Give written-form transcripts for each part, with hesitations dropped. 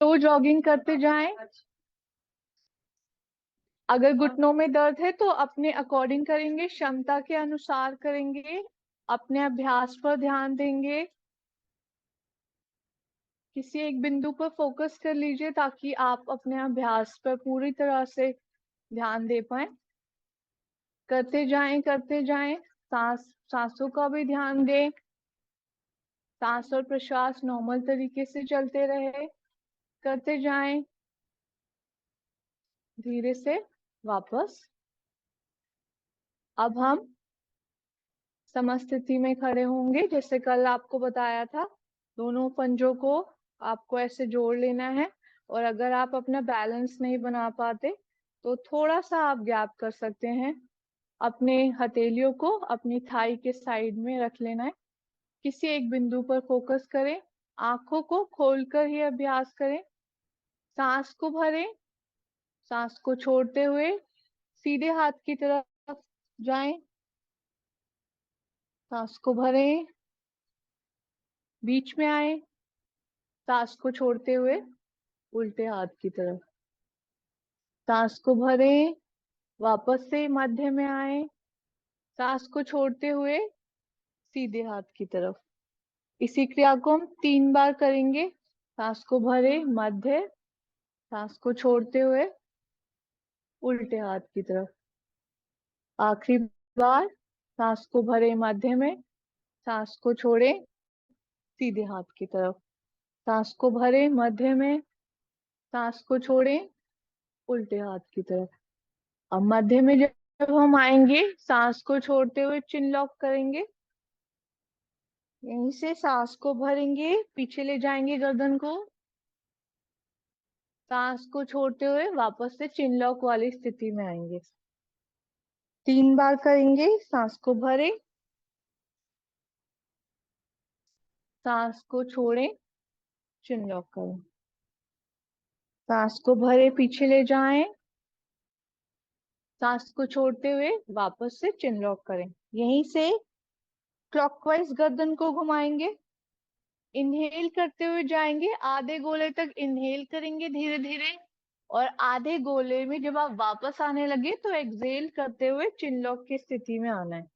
तो जॉगिंग करते जाएं। अगर घुटनों में दर्द है तो अपने अकॉर्डिंग करेंगे, क्षमता के अनुसार करेंगे, अपने अभ्यास पर ध्यान देंगे। किसी एक बिंदु पर फोकस कर लीजिए ताकि आप अपने अभ्यास पर पूरी तरह से ध्यान दे पाए। करते जाएं करते जाएं। सांसों का भी ध्यान दें। सांस और प्रश्वास नॉर्मल तरीके से चलते रहे। करते जाएं। धीरे से वापस। अब हम समस्थिति में खड़े होंगे, जैसे कल आपको बताया था। दोनों पंजों को आपको ऐसे जोड़ लेना है, और अगर आप अपना बैलेंस नहीं बना पाते तो थोड़ा सा आप गैप कर सकते हैं। अपने हथेलियों को अपनी थाई के साइड में रख लेना है। किसी एक बिंदु पर फोकस करें। आंखों को खोलकर ही अभ्यास करें। सांस को भरें। सांस को छोड़ते हुए सीधे हाथ की तरफ जाएं। सांस को भरें, बीच में आए। सांस को छोड़ते हुए उल्टे हाथ की तरफ। सांस को भरें, वापस से मध्य में आए। सांस को छोड़ते हुए सीधे हाथ की तरफ। इसी क्रिया को हम 3 बार करेंगे। सांस को भरे मध्य, सांस को छोड़ते हुए उल्टे हाथ की तरफ। आखिरी बार, सांस को भरे मध्य में, सांस को छोड़े सीधे हाथ की तरफ। सांस को भरे मध्य में, सांस को छोड़े उल्टे हाथ की तरफ। अब मध्य में जब हम आएंगे, सांस को छोड़ते हुए चिन लॉक करेंगे। यहीं से सांस को भरेंगे, पीछे ले जाएंगे गर्दन को। सांस को छोड़ते हुए वापस से चिन लॉक वाली स्थिति में आएंगे। 3 बार करेंगे। सांस को भरे, सांस को छोड़े, चिन लॉक करें। सांस को भरे, पीछे ले जाएं। सांस को छोड़ते हुए वापस से चिन लॉक करें। यहीं से क्लॉकवाइज गर्दन को घुमाएंगे। इनहेल करते हुए जाएंगे, आधे गोले तक इनहेल करेंगे धीरे धीरे, और आधे गोले में जब आप वापस आने लगे तो एक्सहेल करते हुए चिन लॉक की स्थिति में आना है।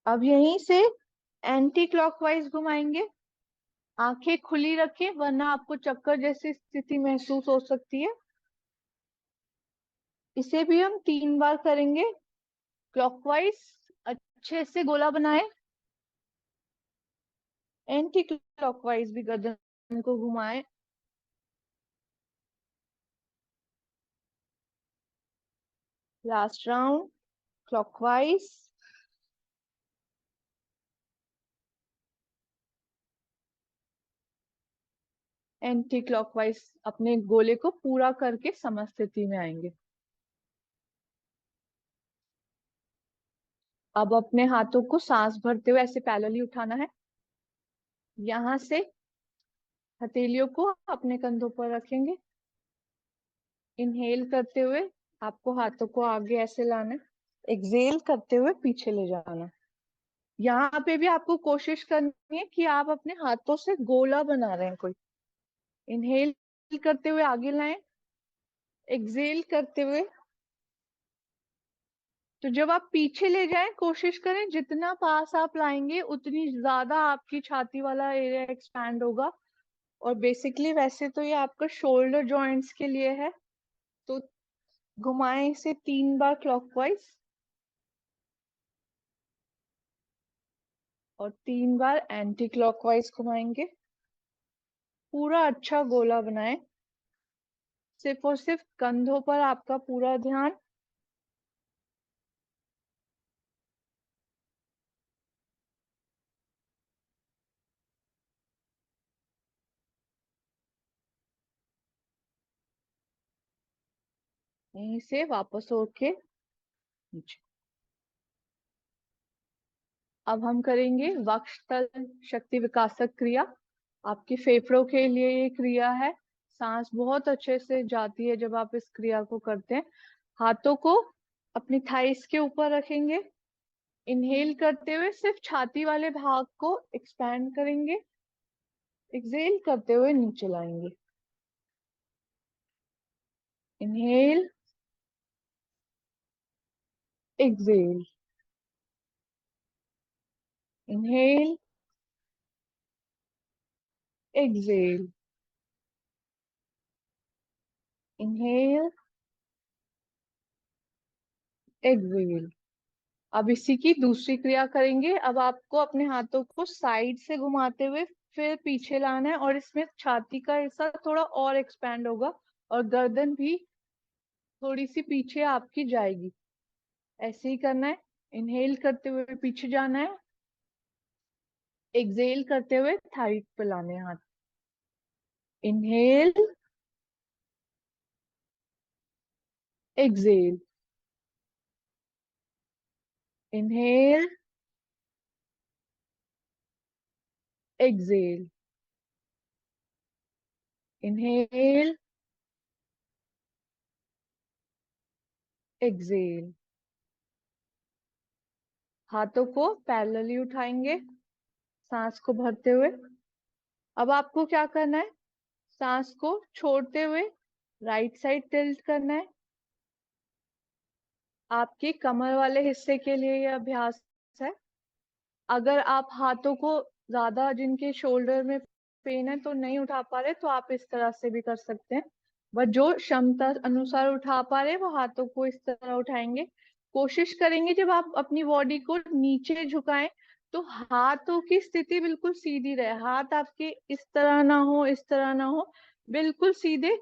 अब यहीं से एंटी क्लॉकवाइज घुमाएंगे। आंखें खुली रखें वरना आपको चक्कर जैसी स्थिति महसूस हो सकती है। इसे भी हम 3 बार करेंगे। क्लॉकवाइज अच्छे से गोला बनाए, एंटी क्लॉकवाइज भी गर्दन को घुमाए। Last round clockwise, anti clockwise. अपने गोले को पूरा करके समस्थिति में आएंगे। अब अपने हाथों को सांस भरते हुए ऐसे पैरेलली उठाना है। यहां से हथेलियों को अपने कंधों पर रखेंगे। इनहेल करते हुए आपको हाथों को आगे ऐसे लाना है। एक्सहेल करते हुए पीछे ले जाना है। यहाँ पे भी आपको कोशिश करनी है कि आप अपने हाथों से गोला बना रहे हैं कोई। इनहेल करते हुए आगे लाएं, एक्सहेल करते हुए। तो जब आप पीछे ले जाएं, कोशिश करें जितना पास आप लाएंगे उतनी ज्यादा आपकी छाती वाला एरिया एक्सपैंड होगा। और बेसिकली वैसे तो ये आपका शोल्डर जॉइंट्स के लिए है। तो घुमाएं इसे 3 बार क्लॉकवाइज, और 3 बार एंटी क्लॉकवाइज घुमाएंगे। पूरा अच्छा गोला बनाएं। सिर्फ और सिर्फ कंधों पर आपका पूरा ध्यान। यहीं से वापस होके नीचे। अब हम करेंगे वक्षस्थल शक्ति विकासक क्रिया। आपके फेफड़ों के लिए ये क्रिया है। सांस बहुत अच्छे से जाती है जब आप इस क्रिया को करते हैं। हाथों को अपनी थाइस के ऊपर रखेंगे। इनहेल करते हुए सिर्फ छाती वाले भाग को एक्सपैंड करेंगे। एक्सहेल करते हुए नीचे लाएंगे। Inhale, exhale, inhale, exhale, inhale, exhale. अब इसी की दूसरी क्रिया करेंगे। अब आपको अपने हाथों को साइड से घुमाते हुए फिर पीछे लाना है, और इसमें छाती का हिस्सा थोड़ा और एक्सपैंड होगा और गर्दन भी थोड़ी सी पीछे आपकी जाएगी। ऐसे ही करना है। इनहेल करते हुए पीछे जाना है, एक्सेल करते हुए थाई पे लाने हैं हाथ। Inhale, exhale, inhale, exhale, inhale, exhale. हाथों को पैरेलली उठाएंगे सांस को भरते हुए। अब आपको क्या करना है, सांस को छोड़ते हुए राइट साइड टिल्ट करना है। आपके कमर वाले हिस्से के लिए यह अभ्यास है। अगर आप हाथों को ज्यादा, जिनके शोल्डर में पेन है तो नहीं उठा पा रहे, तो आप इस तरह से भी कर सकते हैं। बट जो क्षमता अनुसार उठा पा रहे वो हाथों को इस तरह उठाएंगे। कोशिश करेंगे जब आप अपनी बॉडी को नीचे झुकाएं तो हाथों की स्थिति बिल्कुल सीधी रहे। हाथ आपके इस तरह ना हो, इस तरह ना हो, बिल्कुल सीधे।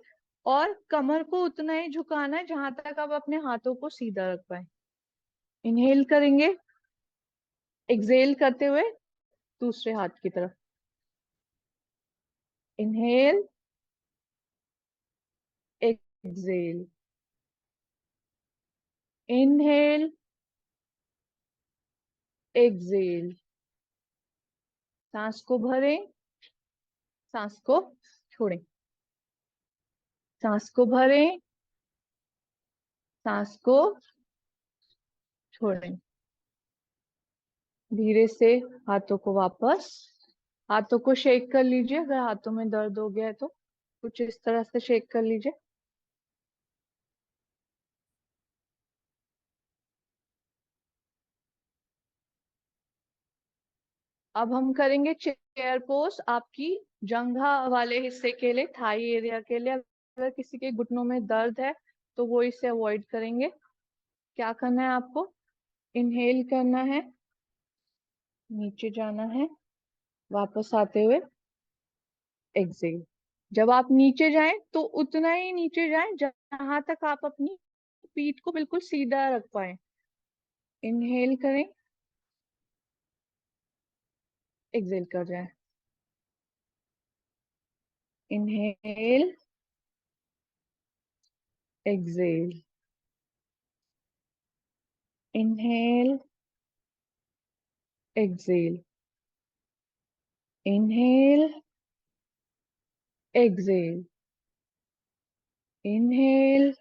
और कमर को उतना ही झुकाना है जहां तक आप अपने हाथों को सीधा रख पाए। इनहेल करेंगे, एक्सेल करते हुए दूसरे हाथ की तरफ। Inhale, exhale, inhale, exhale. सांस को भरें, सांस को छोड़ें, सांस को भरें, सांस को छोड़ें। धीरे से हाथों को वापस, हाथों को शेक कर लीजिए। अगर हाथों में दर्द हो गया है तो कुछ इस तरह से शेक कर लीजिए। अब हम करेंगे चेयर पोज आपकी जंघा वाले हिस्से के लिए, थाई एरिया के लिए। अगर किसी के घुटनों में दर्द है तो वो इसे अवॉइड करेंगे। क्या करना है आपको, इनहेल करना है, नीचे जाना है, वापस आते हुए एक्सेल। जब आप नीचे जाएं तो उतना ही नीचे जाएं जहां तक आप अपनी पीठ को बिल्कुल सीधा रख पाए। इनहेल करें, एक्सेल कर जाए। Inhale, exhale, inhale, exhale, inhale, exhale, inhale,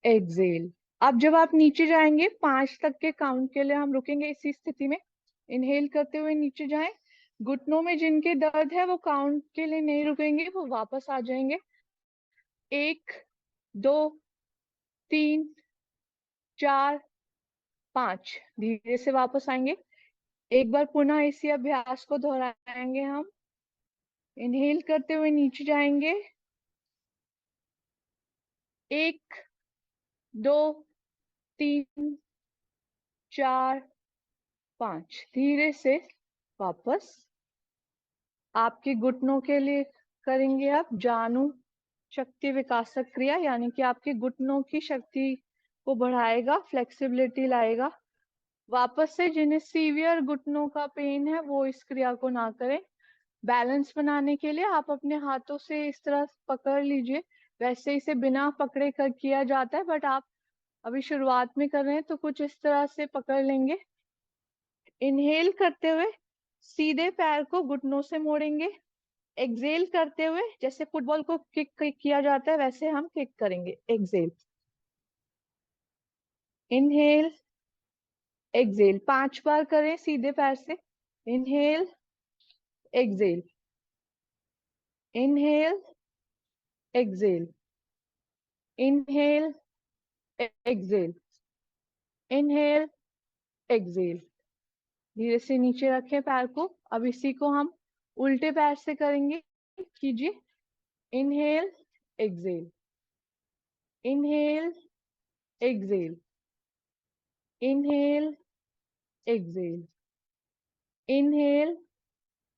exhale. अब जब आप नीचे जाएंगे 5 तक के काउंट के लिए हम रुकेंगे इसी स्थिति में। इनहेल करते हुए नीचे जाएं। घुटनों में जिनके दर्द है वो काउंट के लिए नहीं रुकेंगे, वो वापस आ जाएंगे। 1, 2, 3, 4, 5। धीरे से वापस आएंगे। एक बार पुनः इसी अभ्यास को दोहराएंगे हम। इनहेल करते हुए नीचे जाएंगे। 1, 2, 3, 4, 5। धीरे से वापस। आपके घुटनों के लिए करेंगे आप जानु शक्ति विकासक क्रिया, यानी कि आपके घुटनों की शक्ति को बढ़ाएगा, फ्लेक्सिबिलिटी लाएगा। वापस से जिन्हें सीवियर घुटनों का पेन है वो इस क्रिया को ना करें। बैलेंस बनाने के लिए आप अपने हाथों से इस तरह पकड़ लीजिए। वैसे इसे बिना पकड़े कर किया जाता है, बट आप अभी शुरुआत में कर रहे हैं तो कुछ इस तरह से पकड़ लेंगे। इनहेल करते हुए सीधे पैर को घुटनों से मोड़ेंगे। एक्सेल करते हुए जैसे फुटबॉल को किक किया जाता है वैसे हम किक करेंगे। Excel, inhale, Excel. 5 बार करें सीधे पैर से। Inhale, exhale, inhale, exhale, inhale, exhale, inhale, exhale. धीरे से नीचे रखें पैर को। अब इसी को हम उल्टे पैर से करेंगे। कीजिए, inhale, exhale, inhale, exhale, inhale, exhale, inhale,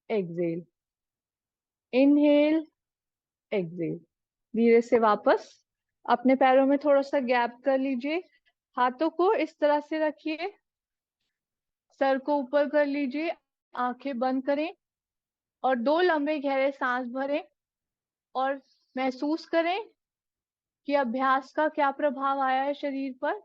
exhale, inhale, exhale. धीरे से वापस अपने पैरों में थोड़ा सा गैप कर लीजिए। हाथों को इस तरह से रखिए, सर को ऊपर कर लीजिए, आंखें बंद करें और 2 लंबे गहरे सांस भरें और महसूस करें कि अभ्यास का क्या प्रभाव आया है शरीर पर।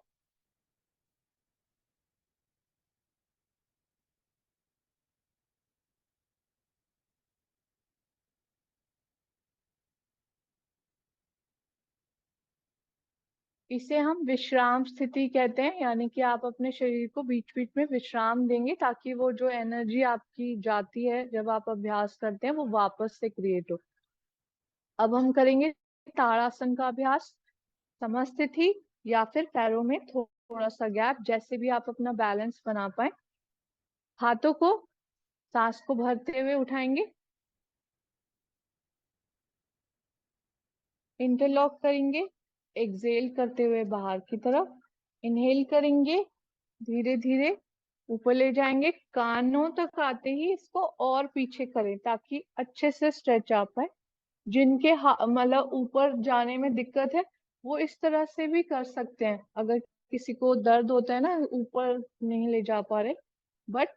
इसे हम विश्राम स्थिति कहते हैं, यानी कि आप अपने शरीर को बीच बीच में विश्राम देंगे ताकि वो जो एनर्जी आपकी जाती है जब आप अभ्यास करते हैं वो वापस से क्रिएट हो। अब हम करेंगे ताड़ासन का अभ्यास। समस्थिति या फिर पैरों में थोड़ा सा गैप, जैसे भी आप अपना बैलेंस बना पाए। हाथों को सांस को भरते हुए उठाएंगे, इंटरलॉक करेंगे, एक्सेल करते हुए बाहर की तरफ, इनहेल करेंगे, धीरे धीरे ऊपर ले जाएंगे, कानों तक आते ही इसको और पीछे करें ताकि अच्छे से स्ट्रेच आ पाए। जिनके मतलब ऊपर जाने में दिक्कत है वो इस तरह से भी कर सकते हैं। अगर किसी को दर्द होता है ना, ऊपर नहीं ले जा पा रहे, बट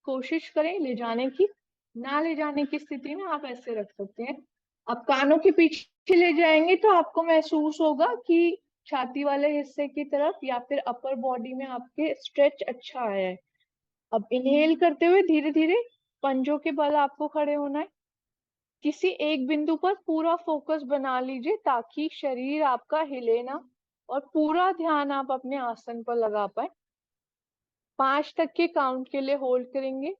कोशिश करें ले जाने की। ना ले जाने की स्थिति में आप ऐसे रख सकते हैं। अब कानों के पीछे ले जाएंगे तो आपको महसूस होगा कि छाती वाले हिस्से की तरफ या फिर अपर बॉडी में आपके स्ट्रेच अच्छा आया है। अब इनहेल करते हुए धीरे धीरे पंजों के बल आपको खड़े होना है। किसी एक बिंदु पर पूरा फोकस बना लीजिए ताकि शरीर आपका हिले ना और पूरा ध्यान आप अपने आसन पर लगा पाए। 5 तक के काउंट के लिए होल्ड करेंगे।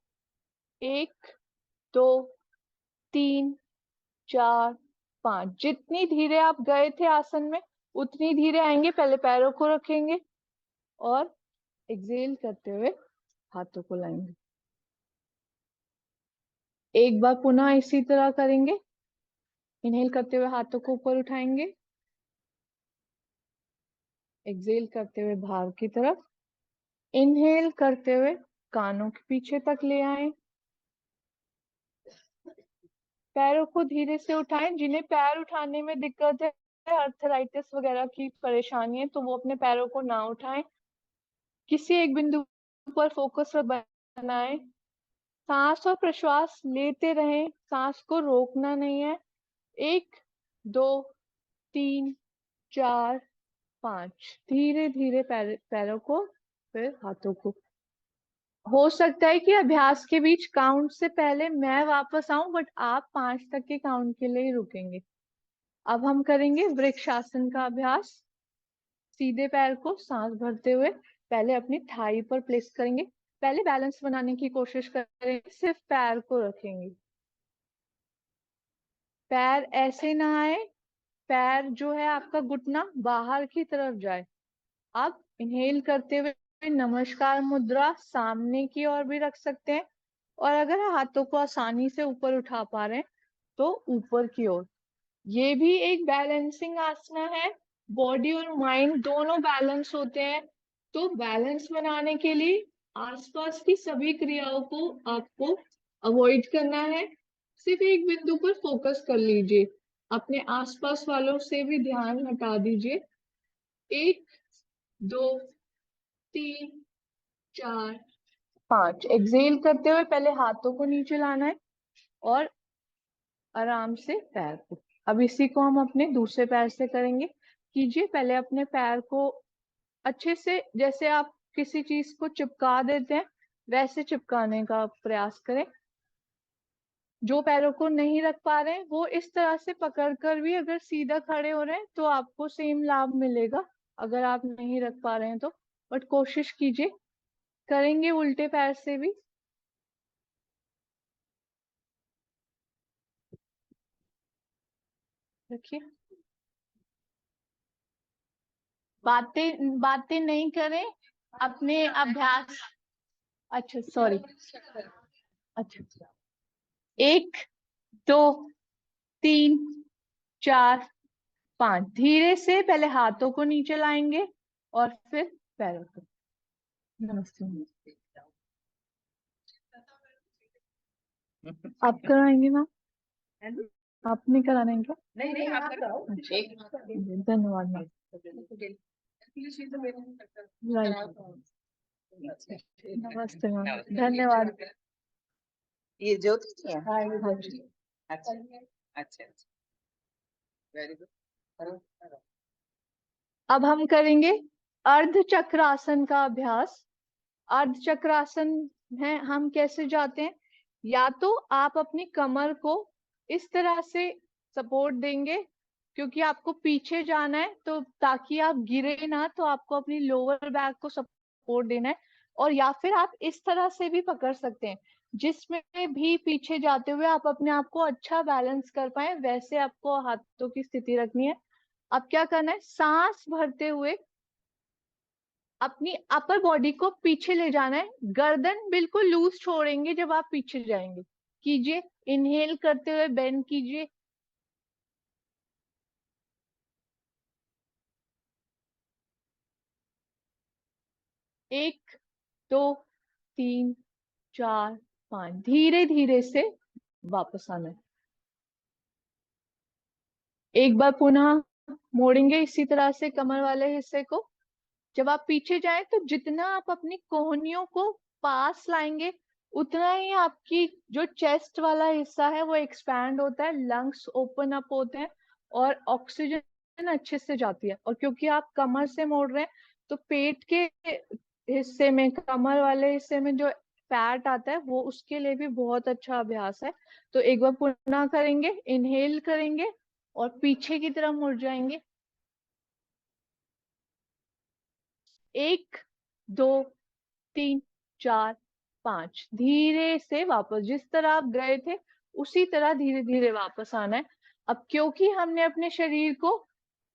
1, 2, 3, 4, 5। जितनी धीरे आप गए थे आसन में उतनी धीरे आएंगे। पहले पैरों को रखेंगे और एक्सेल करते हुए हाथों को लाएंगे। एक बार पुनः इसी तरह करेंगे। इनहेल करते हुए हाथों को ऊपर उठाएंगे, एक्सेल करते हुए बाहर की तरफ, इनहेल करते हुए कानों के पीछे तक ले आए। पैरों को धीरे से उठाएं। जिन्हें पैर उठाने में दिक्कत है, अर्थराइटिस वगैरह की परेशानी है, तो वो अपने पैरों को ना उठाएं। किसी एक बिंदु पर फोकस बनाएं। सांस और प्रश्वास लेते रहें, सांस को रोकना नहीं है। 1, 2, 3, 4, 5। धीरे धीरे पैरों को फिर हाथों को। हो सकता है कि अभ्यास के बीच काउंट से पहले मैं वापस आऊं, बट आप 5 तक के काउंट के लिए ही रुकेंगे। अब हम करेंगे वृक्षासन का अभ्यास। सीधे पैर को सांस भरते हुए पहले अपनी थाई पर प्लेस करेंगे। पहले बैलेंस बनाने की कोशिश करेंगे, सिर्फ पैर को रखेंगे। पैर ऐसे ना आए, पैर जो है आपका घुटना बाहर की तरफ जाए। अब इनहेल करते हुए नमस्कार मुद्रा सामने की ओर भी रख सकते हैं, और अगर हाथों को आसानी से ऊपर उठा पा रहे हैं तो ऊपर की ओर। ये भी एक बैलेंसिंग आसना है। बॉडी और माइंड दोनों बैलेंस होते हैं। तो बैलेंस बनाने के लिए आसपास की सभी क्रियाओं को आपको अवॉइड करना है। सिर्फ एक बिंदु पर फोकस कर लीजिए। अपने आसपास वालों से भी ध्यान हटा दीजिए। 1, 2, 3, 4, 5। एक्सेल करते हुए पहले हाथों को नीचे लाना है और आराम से पैर को। अब इसी को हम अपने दूसरे पैर से करेंगे। कीजिए, पहले अपने पैर को अच्छे से, जैसे आप किसी चीज को चिपका देते हैं वैसे चिपकाने का प्रयास करें। जो पैरों को नहीं रख पा रहे हैं वो इस तरह से पकड़ कर भी अगर सीधा खड़े हो रहे हैं तो आपको सेम लाभ मिलेगा, अगर आप नहीं रख पा रहे हैं तो। बट कोशिश कीजिए। करेंगे उल्टे पैर से भी। रखिए, बातें बातें नहीं करें, अपने अभ्यास। अच्छा सॉरी। अच्छा, 1 2 3 4 5। धीरे से पहले हाथों को नीचे लाएंगे और फिर पैरों को। नमस्ते। आप कराएंगे ना? आप नहीं कराने क्या? नहीं नहीं, आप कराओ। अच्छा, धन्यवाद मैम। राइट, नमस्ते मैम, धन्यवाद। ये ज्योति जी हैं? हाँ जी। अच्छा अच्छा, वेरी गुड। अब हम करेंगे अर्ध चक्रासन का अभ्यास। अर्ध चक्रासन है, हम कैसे जाते हैं? या तो आप अपनी कमर को इस तरह से सपोर्ट देंगे, क्योंकि आपको पीछे जाना है, तो ताकि आप गिरे ना, तो आपको अपनी लोअर बैक को सपोर्ट देना है। और या फिर आप इस तरह से भी पकड़ सकते हैं, जिसमें भी पीछे जाते हुए आप अपने आप को अच्छा बैलेंस कर पाए, वैसे आपको हाथों की स्थिति रखनी है। अब क्या करना है? सांस भरते हुए अपनी अपर बॉडी को पीछे ले जाना है। गर्दन बिल्कुल लूज छोड़ेंगे जब आप पीछे जाएंगे। कीजिए, इनहेल करते हुए बेंड कीजिए। एक, दो, तीन, चार, पांच। धीरे धीरे से वापस आना है। एक बार पुनः मोड़ेंगे इसी तरह से कमर वाले हिस्से को। जब आप पीछे जाएं तो जितना आप अपनी कोहनियों को पास लाएंगे, उतना ही आपकी जो चेस्ट वाला हिस्सा है वो एक्सपैंड होता है, लंग्स ओपन अप होते हैं और ऑक्सीजन अच्छे से जाती है। और क्योंकि आप कमर से मोड़ रहे हैं, तो पेट के हिस्से में, कमर वाले हिस्से में जो फैट आता है, वो उसके लिए भी बहुत अच्छा अभ्यास है। तो एक बार पुनः करेंगे, इनहेल करेंगे और पीछे की तरफ मुड़ जाएंगे। 1 2 3 4 5। धीरे से वापस, जिस तरह आप गए थे उसी तरह धीरे धीरे वापस आना है। अब क्योंकि हमने अपने शरीर को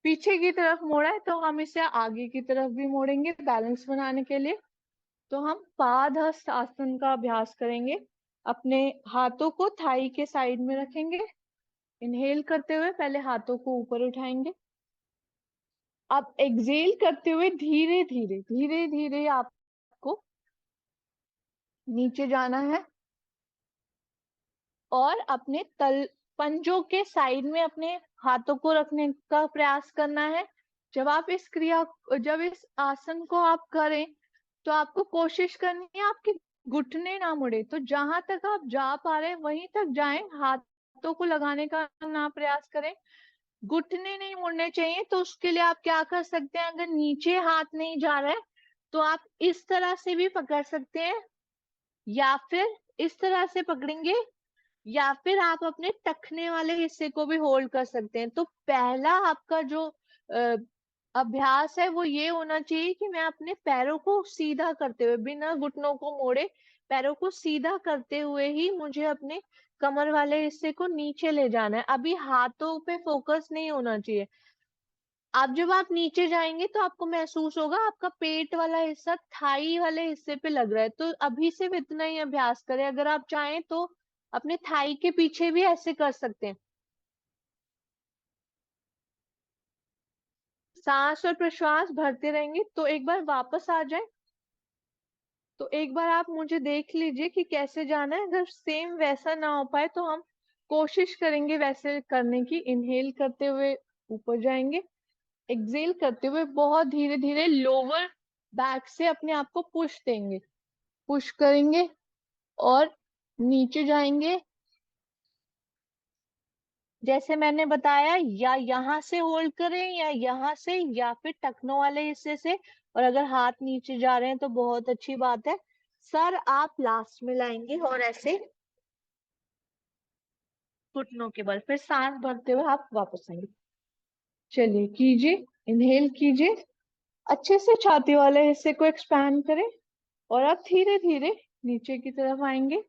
पीछे की तरफ मोड़ा है, तो हम इसे आगे की तरफ भी मोड़ेंगे बैलेंस बनाने के लिए। तो हम पादहस्त आसन का अभ्यास करेंगे। अपने हाथों को थाई के साइड में रखेंगे। इनहेल करते हुए पहले हाथों को ऊपर उठाएंगे। अब एक्सेल करते हुए धीरे धीरे धीरे धीरे आपको नीचे जाना है और अपने तल पंजों के साइड में अपने हाथों को रखने का प्रयास करना है। जब इस आसन को आप करें, तो आपको कोशिश करनी है आपके घुटने ना मुड़े। तो जहां तक आप जा पा रहे हैं वहीं तक जाएं, हाथों को लगाने का ना प्रयास करें। घुटने नहीं मुड़ने चाहिए। तो उसके लिए आप क्या कर सकते हैं? अगर नीचे हाथ नहीं जा रहा है, तो आप इस तरह से भी पकड़ सकते हैं, या फिर इस तरह से पकड़ेंगे, या फिर आप अपने टखने वाले हिस्से को भी होल्ड कर सकते हैं। तो पहला आपका जो अ, अभ्यास है वो ये होना चाहिए कि मैं अपने पैरों को सीधा करते हुए, बिना घुटनों को मोड़े, पैरों को सीधा करते हुए ही मुझे अपने कमर वाले हिस्से को नीचे ले जाना है। अभी हाथों पे फोकस नहीं होना चाहिए। आप जब आप नीचे जाएंगे तो आपको महसूस होगा आपका पेट वाला हिस्सा थाई वाले हिस्से पे लग रहा है। तो अभी सिर्फ इतना ही अभ्यास करें। अगर आप चाहें तो अपने थाई के पीछे भी ऐसे कर सकते हैं। सांस और प्रश्वास भरते रहेंगे। तो एक बार वापस आ जाए, तो एक बार आप मुझे देख लीजिए कि कैसे जाना है। अगर सेम वैसा ना हो पाए तो हम कोशिश करेंगे वैसे करने की। इनहेल करते हुए ऊपर जाएंगे, एक्सेल करते हुए बहुत धीरे धीरे लोअर बैक से अपने आप को पुश देंगे, पुश करेंगे और नीचे जाएंगे। जैसे मैंने बताया, या यहाँ से होल्ड करें या यहाँ से, या फिर टखनों वाले हिस्से से। और अगर हाथ नीचे जा रहे हैं तो बहुत अच्छी बात है। सर आप लास्ट में लाएंगे और ऐसे घुटनों के बल, फिर सांस भरते हुए आप वापस आएंगे। चलिए कीजिए, इनहेल कीजिए, अच्छे से छाती वाले हिस्से को एक्सपैंड करें और आप धीरे धीरे नीचे की तरफ आएंगे।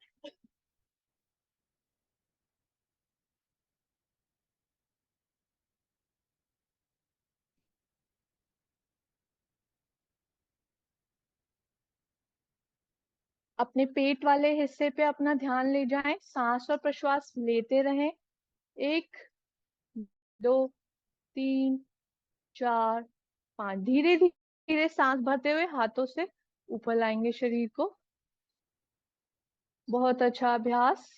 अपने पेट वाले हिस्से पे अपना ध्यान ले जाएं, सांस और प्रश्वास लेते रहें। 1 2 3 4 5। धीरे धीरे सांस भरते हुए हाथों से ऊपर लाएंगे शरीर को। बहुत अच्छा अभ्यास।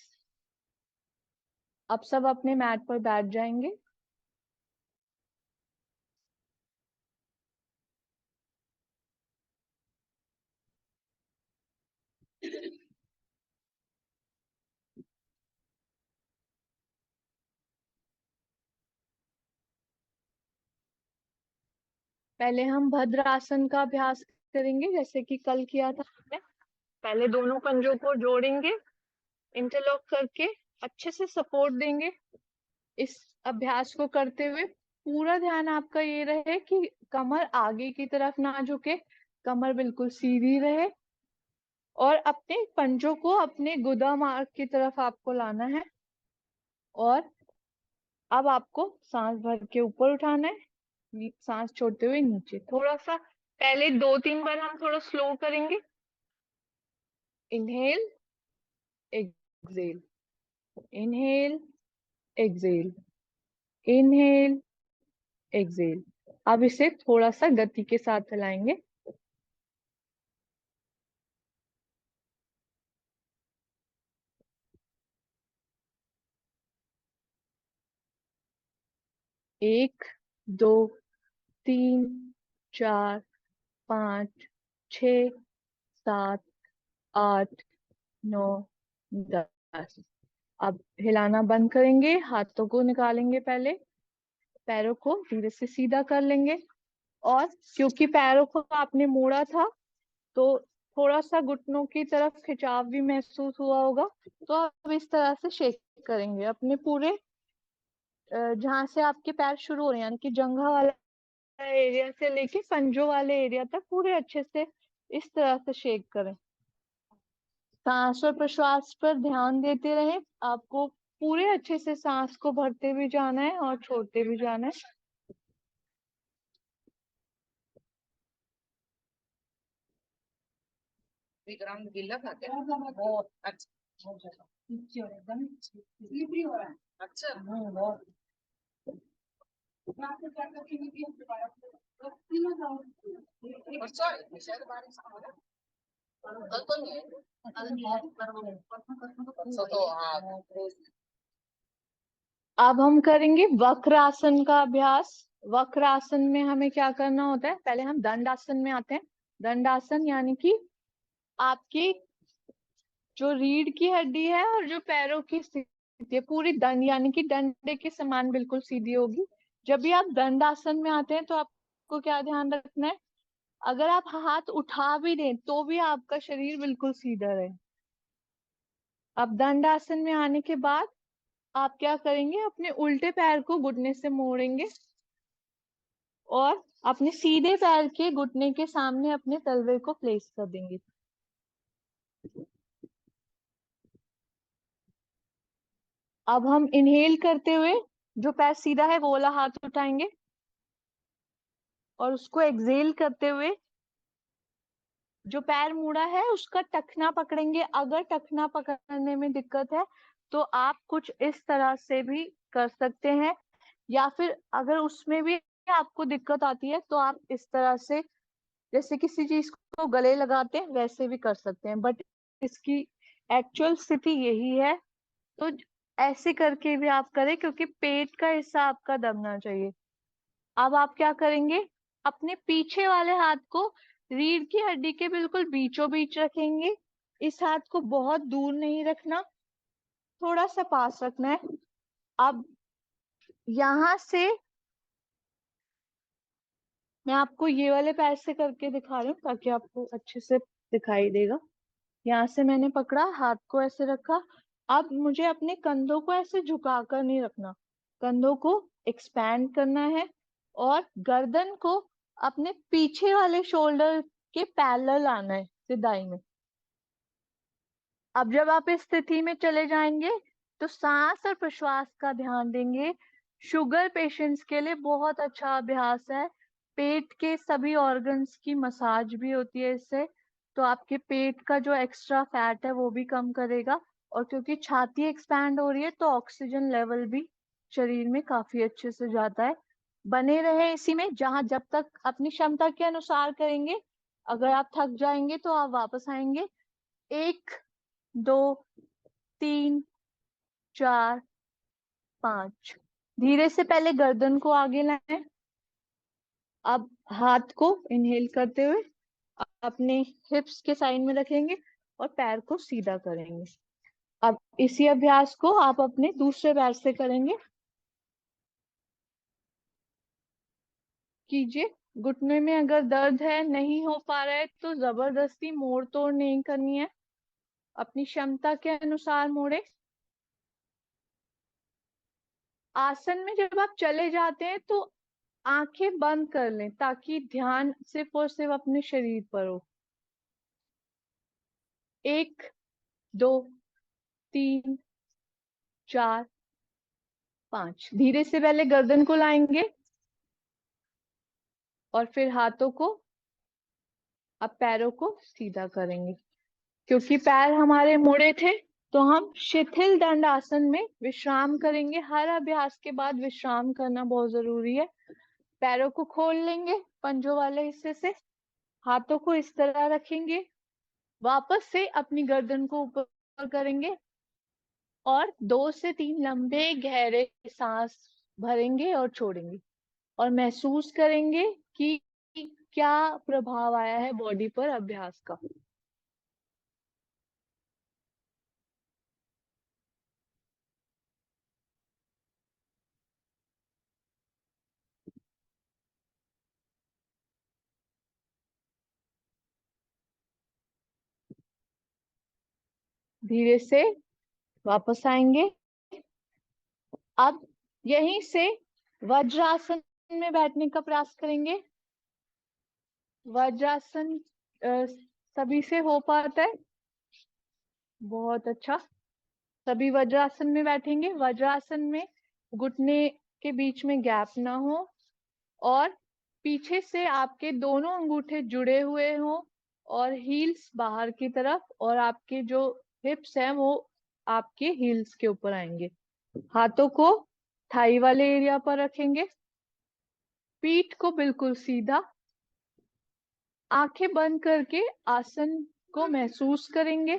अब सब अपने मैट पर बैठ जाएंगे। पहले हम भद्रासन का अभ्यास करेंगे, जैसे कि कल किया था हमने। पहले दोनों पंजों को जोड़ेंगे, इंटरलॉक करके अच्छे से सपोर्ट देंगे। इस अभ्यास को करते हुए पूरा ध्यान आपका ये रहे कि कमर आगे की तरफ ना झुके, कमर बिल्कुल सीधी रहे। और अपने पंजों को अपने गुदा मार्ग की तरफ आपको लाना है। और अब आपको सांस भर के ऊपर उठाना है, सांस छोड़ते हुए नीचे। थोड़ा सा पहले 2-3 बार हम थोड़ा स्लो करेंगे। Inhale exhale, inhale exhale, inhale exhale. अब इसे थोड़ा सा गति के साथ चलाएंगे। एक, दो, 3, 4, 5, 6, 7, 8, 9, 10। अब हिलाना बंद करेंगे, हाथों को निकालेंगे। पहले पैरों को धीरे से सीधा कर लेंगे। और क्योंकि पैरों को आपने मोड़ा था तो थोड़ा सा घुटनों की तरफ खिंचाव भी महसूस हुआ होगा। तो अब इस तरह से शेक करेंगे अपने पूरे जहां से आपके पैर शुरू हो रहे हैं, यानी कि जंघा वाला एरिया से लेके पंजों वाले एरिया तक पूरे अच्छे से इस तरह से शेक करें। सांस और प्रश्वास पर ध्यान देते रहें। आपको पूरे अच्छे से सांस को भरते भी जाना है और छोड़ते भी जाना है। विक्रांत गिल्ला खाते हैं बहुत अच्छा एकदम स्लिपरी हो रहा है। अच्छा बहुत और शायद बारिश का होगा। कल तो नहीं है। अच्छा तो हाँ। अब हम करेंगे वक्रासन का अभ्यास। वक्रासन में हमें क्या करना होता है, पहले हम दंडासन में आते हैं। दंडासन यानी कि आपकी जो रीढ़ की हड्डी है और जो पैरों की स्थिति है पूरी दंड यानी कि डंडे के समान बिल्कुल सीधी होगी। जब भी आप दंडासन में आते हैं तो आपको क्या ध्यान रखना है, अगर आप हाथ उठा भी दें तो भी आपका शरीर बिल्कुल सीधा रहे। अब दंडासन में आने के बाद आप क्या करेंगे, अपने उल्टे पैर को घुटने से मोड़ेंगे और अपने सीधे पैर के घुटने के सामने अपने तलवे को प्लेस कर देंगे। अब हम इनहेल करते हुए जो पैर सीधा है वो वाला हाथ उठाएंगे और उसको एक्सेल करते हुए जो पैर मुड़ा है उसका टखना पकड़ेंगे। अगर टखना पकड़ने में दिक्कत है तो आप कुछ इस तरह से भी कर सकते हैं, या फिर अगर उसमें भी आपको दिक्कत आती है तो आप इस तरह से जैसे किसी चीज को गले लगाते हैं वैसे भी कर सकते हैं। बट इसकी एक्चुअल स्थिति यही है, तो ऐसे करके भी आप करें क्योंकि पेट का हिस्सा आपका दबना चाहिए। अब आप क्या करेंगे, अपने पीछे वाले हाथ को रीढ़ की हड्डी के बिल्कुल बीचों बीच रखेंगे। इस हाथ को बहुत दूर नहीं रखना, थोड़ा सा पास रखना है। अब यहां से मैं आपको ये वाले पैर से करके दिखा रही हूँ ताकि आपको अच्छे से दिखाई देगा। यहाँ से मैंने पकड़ा, हाथ को ऐसे रखा। अब मुझे अपने कंधों को ऐसे झुकाकर नहीं रखना, कंधों को एक्सपैंड करना है और गर्दन को अपने पीछे वाले शोल्डर के पैरेलल आना है, सिधाई में। अब जब आप इस स्थिति में चले जाएंगे तो सांस और प्रश्वास का ध्यान देंगे। शुगर पेशेंट्स के लिए बहुत अच्छा अभ्यास है। पेट के सभी ऑर्गन्स की मसाज भी होती है इससे। तो आपके पेट का जो एक्स्ट्रा फैट है वो भी कम करेगा। और क्योंकि छाती एक्सपैंड हो रही है तो ऑक्सीजन लेवल भी शरीर में काफी अच्छे से जाता है। बने रहे इसी में, जहां जब तक अपनी क्षमता के अनुसार करेंगे। अगर आप थक जाएंगे तो आप वापस आएंगे। 1, 2, 3, 4, 5। धीरे से पहले गर्दन को आगे लाएं। अब हाथ को इनहेल करते हुए अपने हिप्स के साइड में रखेंगे और पैर को सीधा करेंगे। अब इसी अभ्यास को आप अपने दूसरे पैर से करेंगे। कीजिए। घुटने में अगर दर्द है, नहीं हो पा रहा है, तो जबरदस्ती मोड़ तोड़ नहीं करनी है। अपनी क्षमता के अनुसार मोड़े। आसन में जब आप चले जाते हैं तो आंखें बंद कर लें ताकि ध्यान सिर्फ और सिर्फ अपने शरीर पर हो। 1, 2, 3, 4, 5। धीरे से पहले गर्दन को लाएंगे और फिर हाथों को, अब पैरों को सीधा करेंगे। क्योंकि पैर हमारे मुड़े थे तो हम शिथिल दंड आसन में विश्राम करेंगे। हर अभ्यास के बाद विश्राम करना बहुत जरूरी है। पैरों को खोल लेंगे पंजों वाले हिस्से से। हाथों को इस तरह रखेंगे। वापस से अपनी गर्दन को ऊपर करेंगे और 2 से 3 लंबे गहरे सांस भरेंगे और छोड़ेंगे। और महसूस करेंगे कि क्या प्रभाव आया है बॉडी पर अभ्यास का। धीरे से वापस आएंगे। अब यहीं से वज्रासन में बैठने का प्रयास करेंगे। वज्रासन सभी से हो पाता है? बहुत अच्छा। सभी वज्रासन में बैठेंगे। वज्रासन में घुटने के बीच में गैप ना हो और पीछे से आपके दोनों अंगूठे जुड़े हुए हों और हील्स बाहर की तरफ, और आपके जो हिप्स हैं वो आपके हील्स के ऊपर आएंगे। हाथों को थाई वाले एरिया पर रखेंगे। पीठ को बिल्कुल सीधा। आंखें बंद करके आसन को महसूस करेंगे।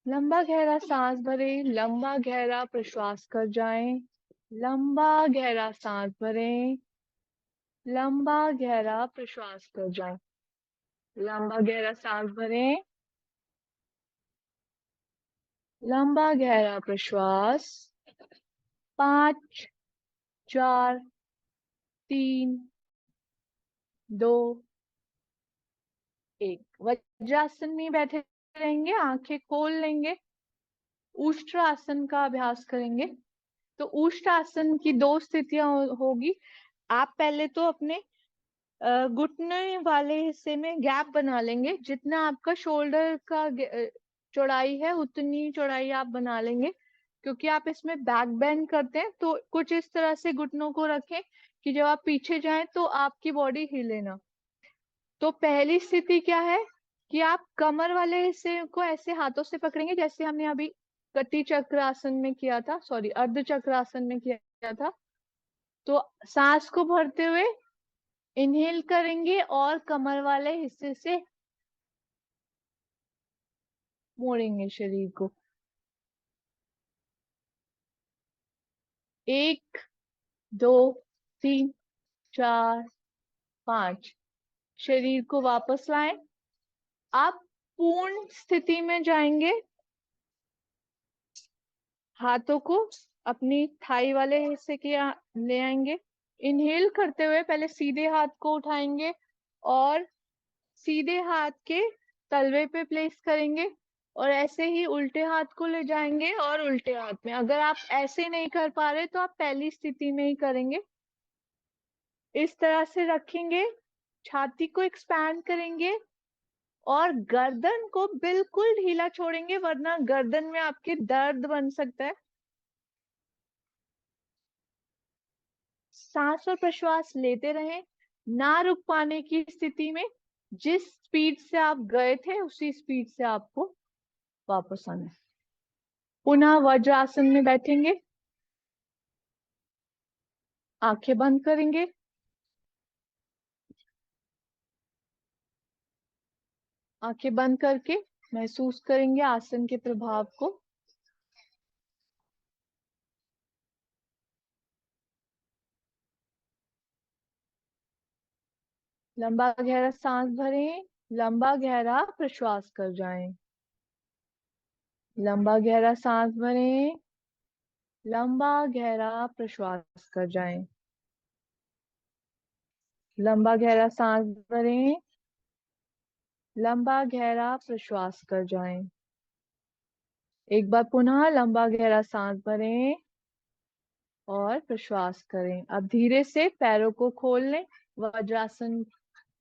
लंबा गहरा सांस भरें, लंबा गहरा प्रश्वास कर जाएं। लंबा गहरा सांस भरें, लंबा गहरा प्रश्वास कर जाएं। लंबा गहरा सांस भरें, लंबा गहरा प्रश्वास। 5, 4, 3, 2, 1। वज्रासन में बैठे रहेंगे। आंखें खोल लेंगे। उष्ट्रासन का अभ्यास करेंगे। तो उष्ट्रासन की 2 स्थितियां होगी। आप पहले तो अपने घुटने वाले हिस्से में गैप बना लेंगे। जितना आपका शोल्डर का चौड़ाई है उतनी चौड़ाई आप बना लेंगे। क्योंकि आप इसमें बैक बेंड करते हैं तो कुछ इस तरह से घुटनों को रखें कि जब आप पीछे जाएं तो आपकी बॉडी हिले ना। तो पहली स्थिति क्या है कि आप कमर वाले हिस्से को ऐसे हाथों से पकड़ेंगे जैसे हमने अभी कटी चक्र आसन में किया था, सॉरी अर्ध चक्र आसन में किया था। तो सांस को भरते हुए इनहेल करेंगे और कमर वाले हिस्से से मोड़ेंगे शरीर को। 1, 2, 3, 4, 5। शरीर को वापस लाएं। आप पूर्ण स्थिति में जाएंगे। हाथों को अपनी थाई वाले हिस्से के ले आएंगे। इनहेल करते हुए पहले सीधे हाथ को उठाएंगे और सीधे हाथ के तलवे पे प्लेस करेंगे और ऐसे ही उल्टे हाथ को ले जाएंगे और उल्टे हाथ में। अगर आप ऐसे नहीं कर पा रहे तो आप पहली स्थिति में ही करेंगे। इस तरह से रखेंगे। छाती को एक्सपैंड करेंगे और गर्दन को बिल्कुल ढीला छोड़ेंगे वरना गर्दन में आपके दर्द बन सकता है। सांस और प्रश्वास लेते रहें। ना रुक पाने की स्थिति में जिस स्पीड से आप गए थे उसी स्पीड से आपको वापस आना है। पुनः वज्रासन में बैठेंगे, आंखें बंद करेंगे, आंखें बंद करके महसूस करेंगे आसन के प्रभाव को। लंबा गहरा सांस भरें, लंबा गहरा प्रश्वास कर जाएं। लंबा गहरा सांस भरें, लंबा गहरा प्रश्वास कर जाएं। लंबा गहरा सांस भरें, लंबा गहरा प्रश्वास कर जाएं। एक बार पुनः लंबा गहरा सांस भरें और प्रश्वास करें। अब धीरे से पैरों को खोल लें, वज्रासन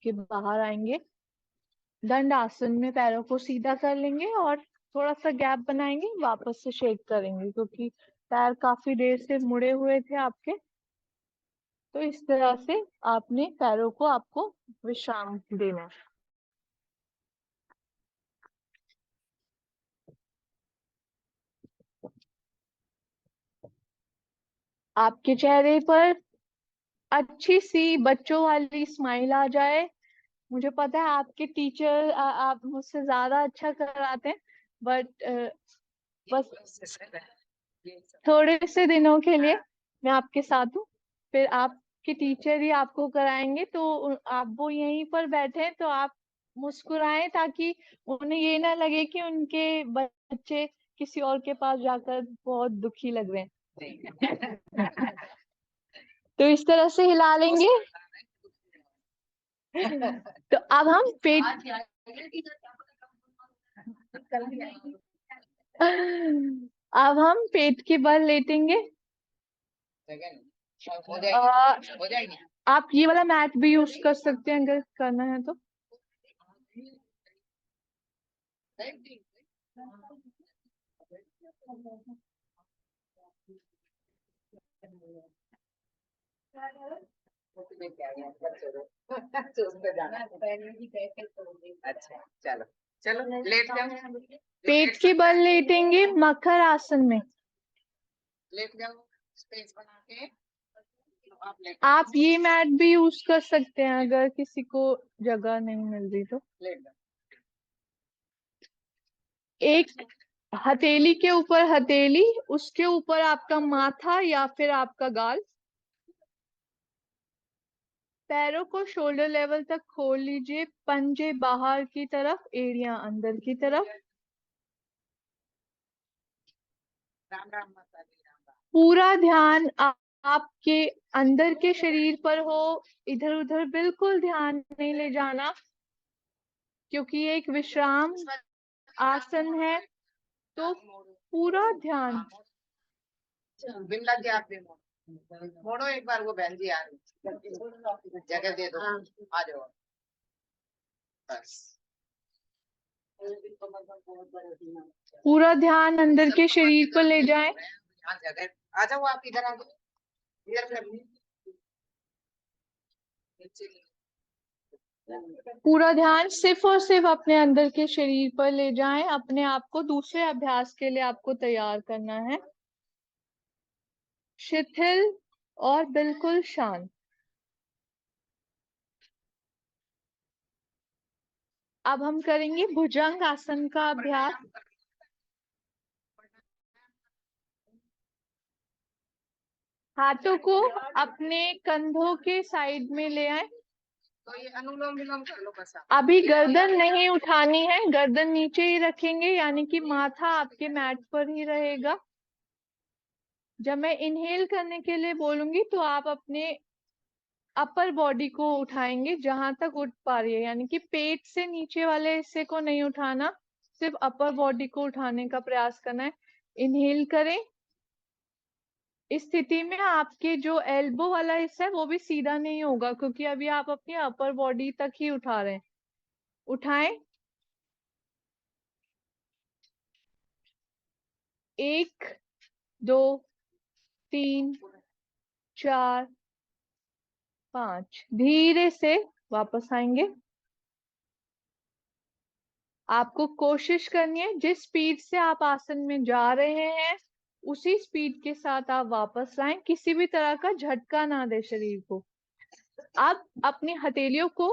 के बाहर आएंगे। दंड आसन में पैरों को सीधा कर लेंगे और थोड़ा सा गैप बनाएंगे, वापस से शेक करेंगे क्योंकि पैर काफी देर से मुड़े हुए थे आपके। तो इस तरह से आपने पैरों को आपको विश्राम देना है। आपके चेहरे पर अच्छी सी बच्चों वाली स्माइल आ जाए। मुझे पता है आपके टीचर आप मुझसे ज्यादा अच्छा कराते हैं, बट बस थोड़े से दिनों के लिए मैं आपके साथ हूँ, फिर आपके टीचर ही आपको कराएंगे। तो आप वो यहीं पर बैठे हैं तो आप मुस्कुराएं ताकि उन्हें ये ना लगे कि उनके बच्चे किसी और के पास जाकर बहुत दुखी लग रहे हैं। तो इस तरह से हिला लेंगे। तो अब हम पेट अब हम पेट के बल लेटेंगे। आप ये वाला मैट भी यूज कर सकते हैं अगर करना है तो। अच्छा चलो चलो लेट जाओ। पेट के बल लेटेंगे मकर आसन में। लेट जाओ, स्पेस बना के आप ये मैट भी यूज कर सकते हैं अगर किसी को जगह नहीं मिल रही तो। लेट जाओ। एक हथेली के ऊपर हथेली, उसके ऊपर आपका माथा या फिर आपका गाल। पैरों को शोल्डर लेवल तक खोल लीजिए, पंजे बाहर की तरफ, एड़ियां अंदर की तरफ। राम राम माता दी, राम राम। पूरा ध्यान आपके अंदर के शरीर पर हो, इधर उधर बिल्कुल ध्यान नहीं ले जाना क्योंकि ये एक विश्राम आसन है। तो पूरा ध्यान। बिमला जी आप भी मोड़ो एक बार, वो बहन जी आ रही, जगह दे दो, आ जाओ बस। पूरा ध्यान अंदर के शरीर पर ले जाएं। आ जाओ आप इधर आ जाओ, इधर कर। पूरा ध्यान सिर्फ और सिर्फ अपने अंदर के शरीर पर ले जाएं। अपने आप को दूसरे अभ्यास के लिए आपको तैयार करना है, शिथिल और बिल्कुल शांत। अब हम करेंगे भुजंग आसन का अभ्यास। हाथों को अपने कंधों के साइड में ले आए। तो ये अनुलोम विलोम कर लो बस। अभी गर्दन नहीं उठानी है, गर्दन नीचे ही रखेंगे, यानी कि माथा आपके मैट पर ही रहेगा। जब मैं इनहेल करने के लिए बोलूंगी तो आप अपने अपर बॉडी को उठाएंगे जहां तक उठ पा रही है, यानी कि पेट से नीचे वाले हिस्से को नहीं उठाना, सिर्फ अपर बॉडी को उठाने का प्रयास करना है। इनहेल करें। इस स्थिति में आपके जो एल्बो वाला हिस्सा है वो भी सीधा नहीं होगा क्योंकि अभी आप अपनी अपर बॉडी तक ही उठा रहे हैं। उठाएं। 1 2 3 4 5। धीरे से वापस आएंगे। आपको कोशिश करनी है जिस स्पीड से आप आसन में जा रहे हैं उसी स्पीड के साथ आप वापस लाएं, किसी भी तरह का झटका ना दे शरीर को। आप अपनी हथेलियों को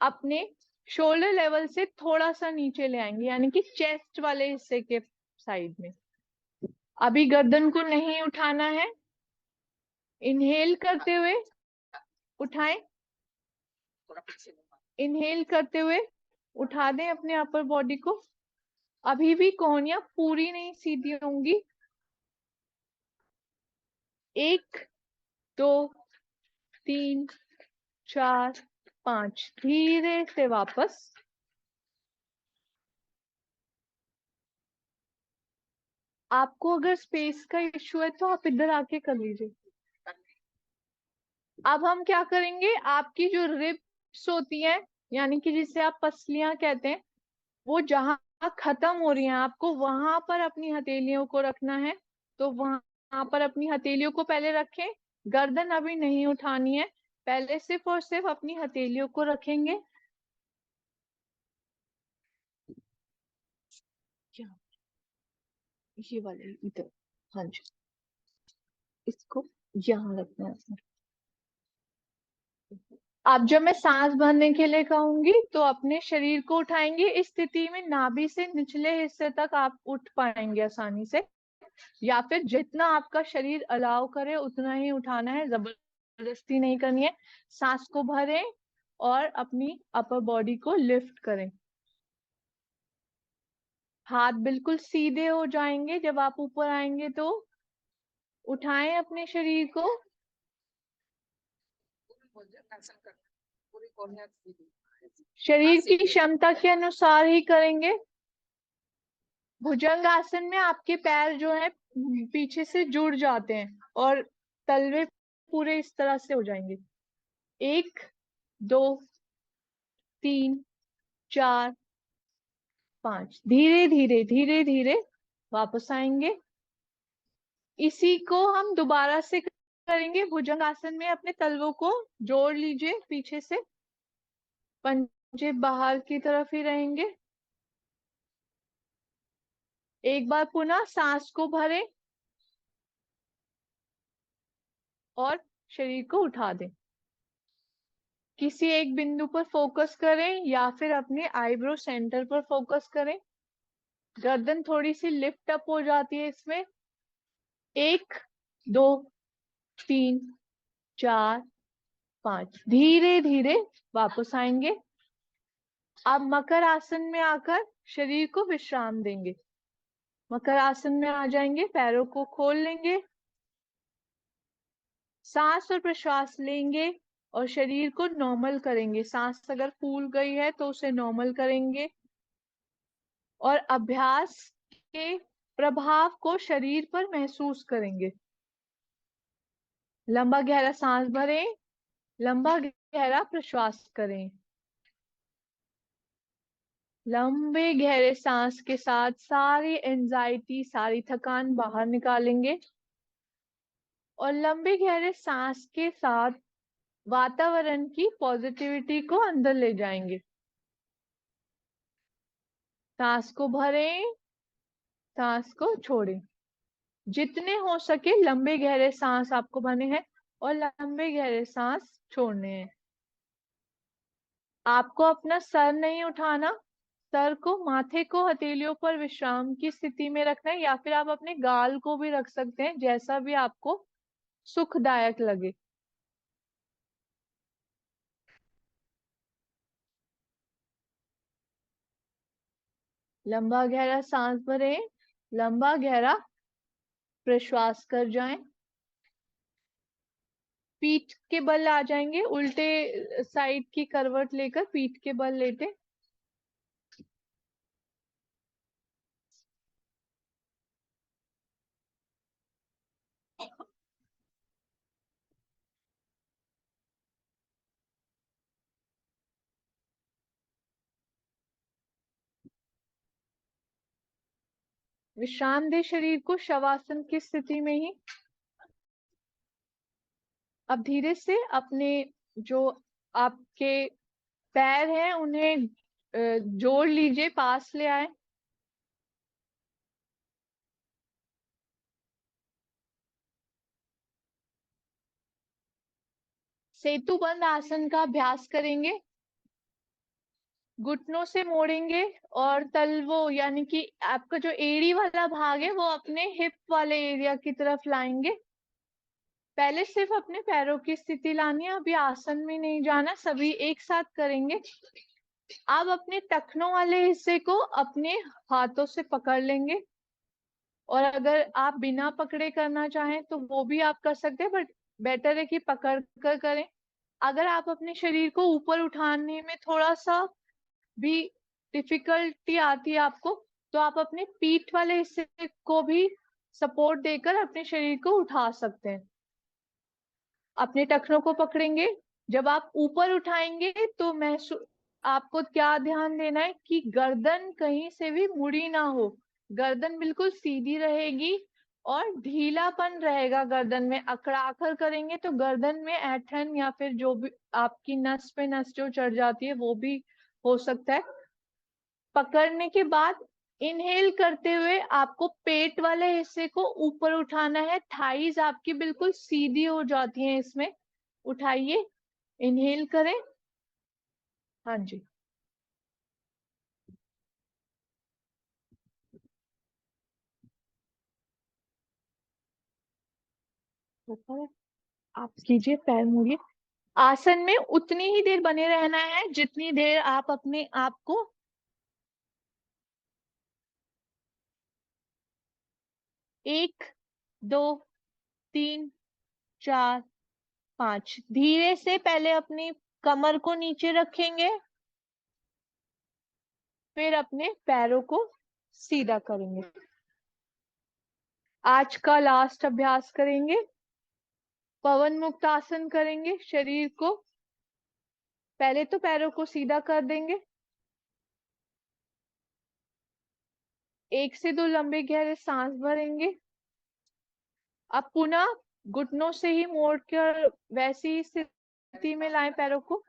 अपने शोल्डर लेवल से थोड़ा सा नीचे ले आएंगे, यानी कि चेस्ट वाले हिस्से के साइड में। अभी गर्दन को नहीं उठाना है। इनहेल करते हुए उठाएं, थोड़ा पीछे घुमा। इनहेल करते हुए उठा दें अपने अपर बॉडी को। अभी भी कोहनियां पूरी नहीं सीधी होंगी। 1 2 3 4 5, धीरे से वापस। आपको अगर स्पेस का इश्यू है तो आप इधर आके कर लीजिए। अब हम क्या करेंगे, आपकी जो रिब्स होती हैं, यानी कि जिसे आप पसलियां कहते हैं, वो जहां खत्म हो रही हैं आपको वहां पर अपनी हथेलियों को रखना है। तो वहां पर अपनी हथेलियों को पहले रखें। गर्दन अभी नहीं उठानी है, पहले सिर्फ और सिर्फ अपनी हथेलियों को रखेंगे। क्या ये वाले इधर, हाँ जी, इसको यहाँ रखना है। अब जब मैं सांस भरने के लिए कहूंगी तो अपने शरीर को उठाएंगे। इस स्थिति में नाभि से निचले हिस्से तक आप उठ पाएंगे आसानी से, या फिर जितना आपका शरीर अलाउ करे उतना ही उठाना है, जबरदस्ती नहीं करनी है। सांस को भरें और अपनी अपर बॉडी को लिफ्ट करें। हाथ बिल्कुल सीधे हो जाएंगे जब आप ऊपर आएंगे। तो उठाएं अपने शरीर को। पूरी कोहनियां सीधी। शरीर की क्षमता के अनुसार ही करेंगे। भुजंग आसन में आपके पैर जो है पीछे से जुड़ जाते हैं और तलवे पूरे इस तरह से हो जाएंगे। 1 2 3 4 5, धीरे धीरे धीरे धीरे वापस आएंगे। इसी को हम दोबारा से करेंगे। भुजंग आसन में अपने तलवों को जोड़ लीजिए पीछे से, पंजे बाहर की तरफ ही रहेंगे। एक बार पुनः सांस को भरें और शरीर को उठा दें। किसी एक बिंदु पर फोकस करें या फिर अपने आईब्रो सेंटर पर फोकस करें। गर्दन थोड़ी सी लिफ्ट अप हो जाती है इसमें। 1 2 3 4 5, धीरे धीरे वापस आएंगे। अब मकर आसन में आकर शरीर को विश्राम देंगे। मकर आसन में आ जाएंगे, पैरों को खोल लेंगे, सांस और प्रश्वास लेंगे और शरीर को नॉर्मल करेंगे। सांस अगर फूल गई है तो उसे नॉर्मल करेंगे और अभ्यास के प्रभाव को शरीर पर महसूस करेंगे। लंबा गहरा सांस भरें, लंबा गहरा प्रश्वास करें। लंबे गहरे सांस के साथ सारी एंजाइटी, सारी थकान बाहर निकालेंगे और लंबे गहरे सांस के साथ वातावरण की पॉजिटिविटी को अंदर ले जाएंगे। सांस को भरें, सांस को छोड़ें। जितने हो सके लंबे गहरे सांस आपको भरने हैं और लंबे गहरे सांस छोड़ने हैं। आपको अपना सर नहीं उठाना, सर को, माथे को हथेलियों पर विश्राम की स्थिति में रखना है, या फिर आप अपने गाल को भी रख सकते हैं, जैसा भी आपको सुखदायक लगे। लंबा गहरा सांस भरें, लंबा गहरा प्रश्वास कर जाएं। पीठ के बल आ जाएंगे, उल्टे साइड की करवट लेकर पीठ के बल लेटे। विश्राम दे शरीर को शवासन की स्थिति में ही। अब धीरे से अपने जो आपके पैर हैं उन्हें जोड़ लीजिए, पास ले आए। सेतु बंद आसन का अभ्यास करेंगे। घुटनों से मोड़ेंगे और तलवों यानी कि आपका जो एड़ी वाला भाग है वो अपने हिप वाले एरिया की तरफ लाएंगे। पहले सिर्फ अपने पैरों की स्थिति लानी है, अभी आसन में नहीं जाना, सभी एक साथ करेंगे। आप अपने टखनों वाले हिस्से को अपने हाथों से पकड़ लेंगे, और अगर आप बिना पकड़े करना चाहें तो वो भी आप कर सकते हैं, बट बेटर है कि पकड़ कर करें। अगर आप अपने शरीर को ऊपर उठाने में थोड़ा सा भी डिफिकल्टी आती है आपको, तो आप अपने पीठ वाले हिस्से को भी सपोर्ट देकर अपने शरीर को उठा सकते हैं। अपने टखनों को पकड़ेंगे। जब आप ऊपर उठाएंगे तो आपको क्या ध्यान देना है कि गर्दन कहीं से भी मुड़ी ना हो, गर्दन बिल्कुल सीधी रहेगी और ढीलापन रहेगा गर्दन में। अकड़ाकर करेंगे तो गर्दन में ऐंठन या फिर जो भी आपकी नस पे नस जो चढ़ जाती है वो भी हो सकता है। पकड़ने के बाद इनहेल करते हुए आपको पेट वाले हिस्से को ऊपर उठाना है। थाइज आपकी बिल्कुल सीधी हो जाती हैं इसमें। उठाइए, इनहेल करें। हाँ जी, ऊपर है। आप कीजिए, पैर मोड़िए। आसन में उतनी ही देर बने रहना है जितनी देर आप अपने आप को 1, 2, 3, 4, 5 धीरे से पहले अपनी कमर को नीचे रखेंगे, फिर अपने पैरों को सीधा करेंगे। आज का लास्ट अभ्यास करेंगे। पवन मुक्त आसन करेंगे। शरीर को पहले तो पैरों को सीधा कर देंगे। 1 से 2 लंबे गहरे सांस भरेंगे। अब पुनः घुटनों से ही मोड़ कर वैसी ही स्थिति में लाएं पैरों को,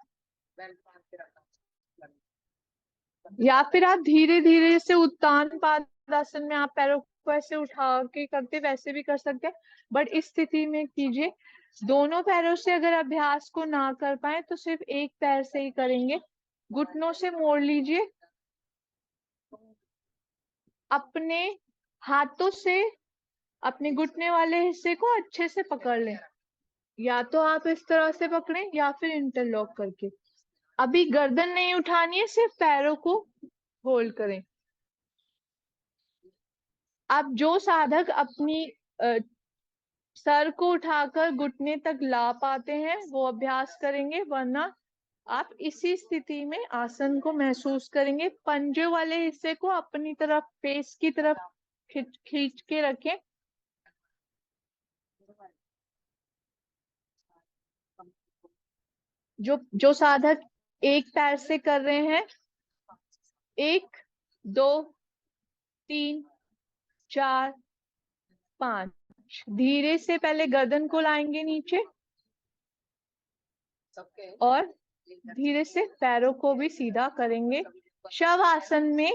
या फिर आप धीरे धीरे से उत्तान पादासन में आप पैरों को ऐसे उठा के करते वैसे भी कर सकते हैं, बट इस स्थिति में कीजिए। दोनों पैरों से अगर अभ्यास को ना कर पाए तो सिर्फ एक पैर से ही करेंगे। घुटनों से मोड़ लीजिए। अपने हाथों से अपने घुटने वाले हिस्से को अच्छे से पकड़ लें, या तो आप इस तरह से पकड़ें या फिर इंटरलॉक करके। अभी गर्दन नहीं उठानी है, सिर्फ पैरों को होल्ड करें। अब जो साधक अपनी सर को उठाकर घुटने तक ला पाते हैं वो अभ्यास करेंगे, वरना आप इसी स्थिति में आसन को महसूस करेंगे। पंजे वाले हिस्से को अपनी तरफ, फेस की तरफ खींच के रखें। जो साधक एक पैर से कर रहे हैं, 1, 2, 3, 4, 5 धीरे से पहले गर्दन को लाएंगे नीचे और धीरे से पैरों को भी सीधा करेंगे। शव आसन में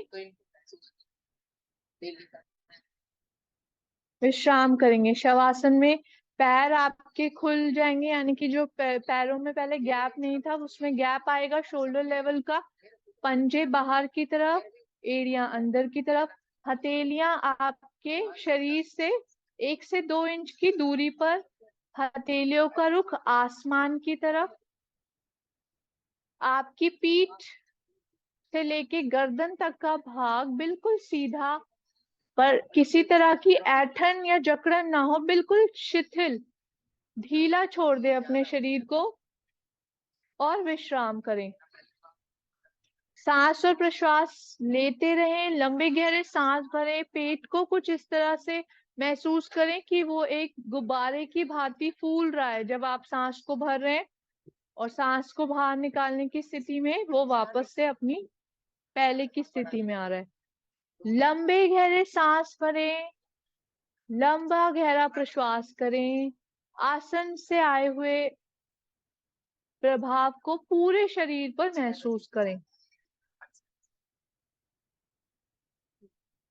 विश्राम करेंगे। शवासन में पैर आपके खुल जाएंगे, यानी कि जो पैरों में पहले गैप नहीं था उसमें गैप आएगा शोल्डर लेवल का। पंजे बाहर की तरफ, एड़ियां अंदर की तरफ। हथेलियां आपके शरीर से 1 से 2 इंच की दूरी पर। हथेलियों का रुख आसमान की तरफ। आपकी पीठ से लेके गर्दन तक का भाग बिल्कुल सीधा, पर किसी तरह की ऐंठन या जकड़न ना हो, बिल्कुल शिथिल ढीला छोड़ दे अपने शरीर को और विश्राम करें। सांस और प्रश्वास लेते रहें, लंबे गहरे सांस भरें। पेट को कुछ इस तरह से महसूस करें कि वो एक गुब्बारे की भांति फूल रहा है जब आप सांस को भर रहे हैं, और सांस को बाहर निकालने की स्थिति में वो वापस से अपनी पहले की स्थिति में आ रहा है। लंबे गहरे सांस भरें, लंबा गहरा प्रश्वास करें। आसन से आए हुए प्रभाव को पूरे शरीर पर महसूस करें।